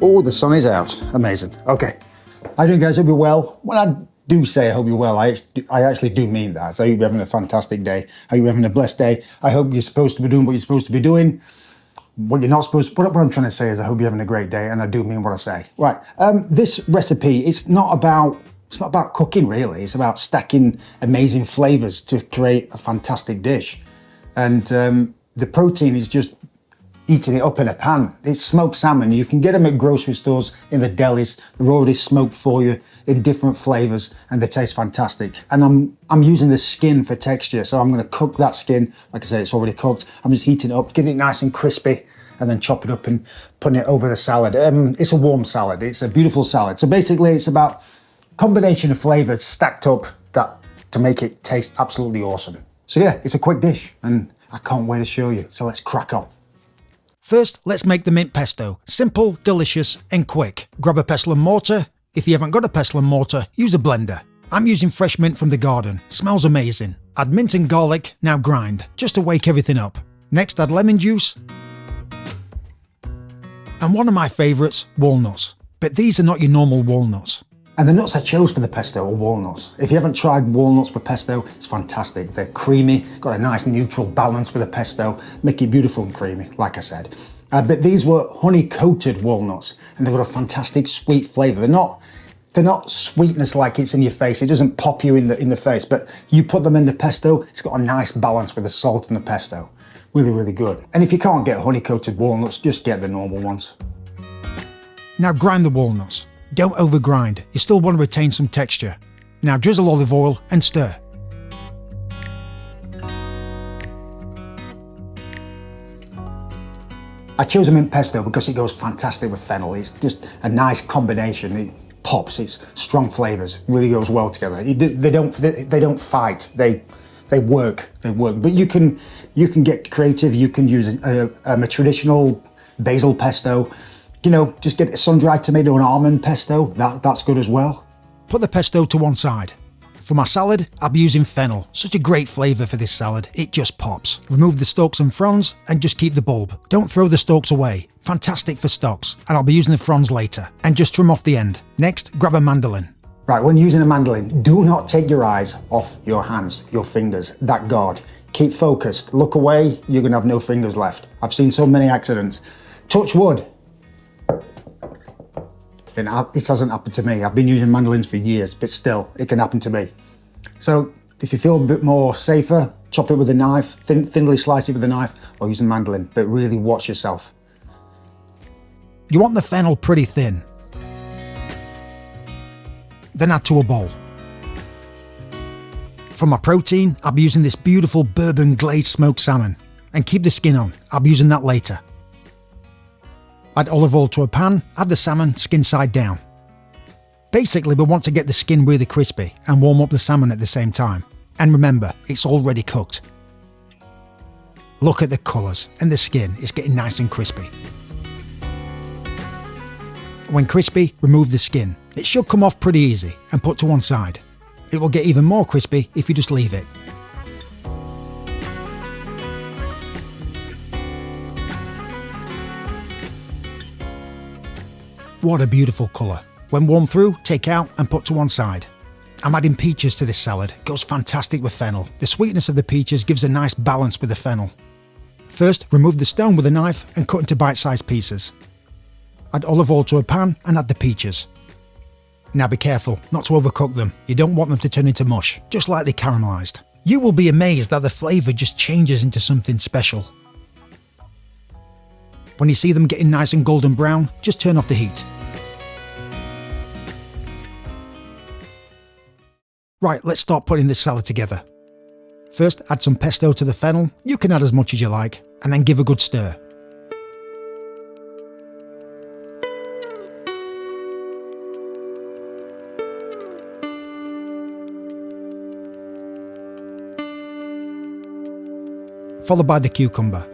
Oh, the sun is out. Amazing. Okay. How you doing, guys? Hope you're well. When I do say I hope you're well, I actually do mean that. So I hope you're having a fantastic day. I hope you're having a blessed day. I hope you're supposed to be doing what you're supposed to be doing. What you're not supposed to, what I'm trying to say is I hope you're having a great day, and I do mean what I say. Right, this recipe, it's not about cooking really, it's about stacking amazing flavors to create a fantastic dish. And the protein is just eating it up in a pan. It's smoked salmon. You can get them at grocery stores, in the delis. They're already smoked for you in different flavors, and they taste fantastic. And I'm using the skin for texture, so I'm gonna cook that skin. Like I say, it's already cooked. I'm just heating it up, getting it nice and crispy, and then chop it up and putting it over the salad. It's a warm salad. It's a beautiful salad. So basically, it's about a combination of flavors stacked up to make it taste absolutely awesome. So yeah, it's a quick dish, and I can't wait to show you. So let's crack on. First, let's make the mint pesto. Simple, delicious, and quick. Grab a pestle and mortar. If you haven't got a pestle and mortar, use a blender. I'm using fresh mint from the garden. Smells amazing. Add mint and garlic, now grind, just to wake everything up. Next, add lemon juice. And one of my favourites, walnuts. But these are not your normal walnuts. And the nuts I chose for the pesto are walnuts. If you haven't tried walnuts with pesto, it's fantastic. They're creamy, got a nice neutral balance with the pesto, make it beautiful and creamy, like I said. But these were honey-coated walnuts, and they've got a fantastic sweet flavour. They're not sweetness like it's in your face. It doesn't pop you in the face, but you put them in the pesto, it's got a nice balance with the salt and the pesto. Really, really good. And if you can't get honey-coated walnuts, just get the normal ones. Now grind the walnuts. Don't overgrind, you still want to retain some texture. Now drizzle olive oil and stir. I chose a mint pesto because it goes fantastic with fennel. It's just a nice combination. It pops, it's strong flavours, really goes well together. They don't fight, they work. But you can get creative, you can use a traditional basil pesto. You know, just get a sun-dried tomato and almond pesto, that's good as well. Put the pesto to one side. For my salad, I'll be using fennel. Such a great flavour for this salad, it just pops. Remove the stalks and fronds and just keep the bulb. Don't throw the stalks away. Fantastic for stocks, and I'll be using the fronds later. And just trim off the end. Next, grab a mandolin. Right, when using a mandolin, do not take your eyes off your hands, your fingers, that guard. Keep focused, look away, you're gonna have no fingers left. I've seen so many accidents. Touch wood. It hasn't happened to me. I've been using mandolins for years, but still, it can happen to me. So if you feel a bit more safer, chop it with a knife, thinly slice it with a knife, or use a mandolin, but really watch yourself. You want the fennel pretty thin. Then add to a bowl. For my protein, I'll be using this beautiful bourbon glazed smoked salmon. And keep the skin on, I'll be using that later. Add olive oil to a pan, add the salmon skin side down. Basically, we want to get the skin really crispy and warm up the salmon at the same time. And remember, it's already cooked. Look at the colours, and the skin is getting nice and crispy. When crispy, remove the skin. It should come off pretty easy and put to one side. It will get even more crispy if you just leave it. What a beautiful colour. When warmed through, take out and put to one side. I'm adding peaches to this salad. It goes fantastic with fennel. The sweetness of the peaches gives a nice balance with the fennel. First, remove the stone with a knife and cut into bite-sized pieces. Add olive oil to a pan and add the peaches. Now be careful not to overcook them. You don't want them to turn into mush, just lightly caramelised. You will be amazed that the flavour just changes into something special. When you see them getting nice and golden brown, just turn off the heat. Right, let's start putting this salad together. First, add some pesto to the fennel. You can add as much as you like, and then give a good stir. Followed by the cucumber.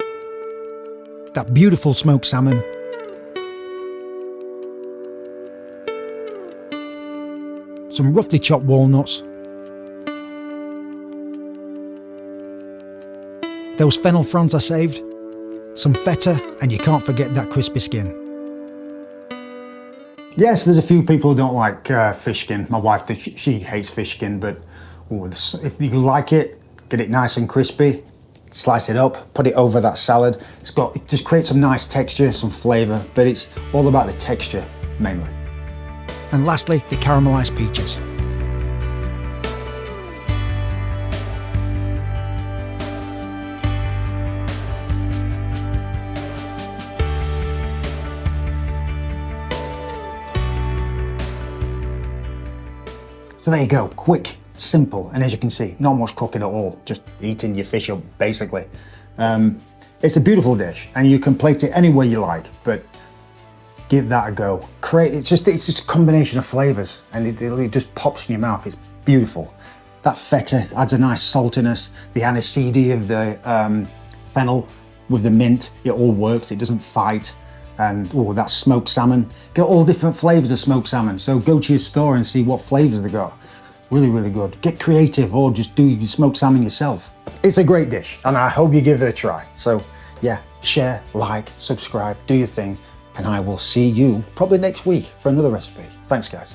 That beautiful smoked salmon. Some roughly chopped walnuts. Those fennel fronds I saved. Some feta, and you can't forget that crispy skin. Yes, there's a few people who don't like fish skin. My wife, she hates fish skin, but if you like it, get it nice and crispy, slice it up, put it over that salad. It just creates some nice texture, some flavor, but it's all about the texture mainly. And lastly, the caramelized peaches. So there you go, quick, simple, and as you can see, not much cooking at all, just eating your fish up, basically. It's a beautiful dish, and you can plate it any way you like, but give that a go. It's just a combination of flavors, and it just pops in your mouth. It's beautiful. That feta adds a nice saltiness, the aniseed of the fennel with the mint, it all works, it doesn't fight. And that smoked salmon, get all different flavors of smoked salmon. So go to your store and see what flavors they got. Really, really good. Get creative or just do your smoked salmon yourself. It's a great dish and I hope you give it a try. So yeah, share, like, subscribe, do your thing, and I will see you probably next week for another recipe. Thanks guys.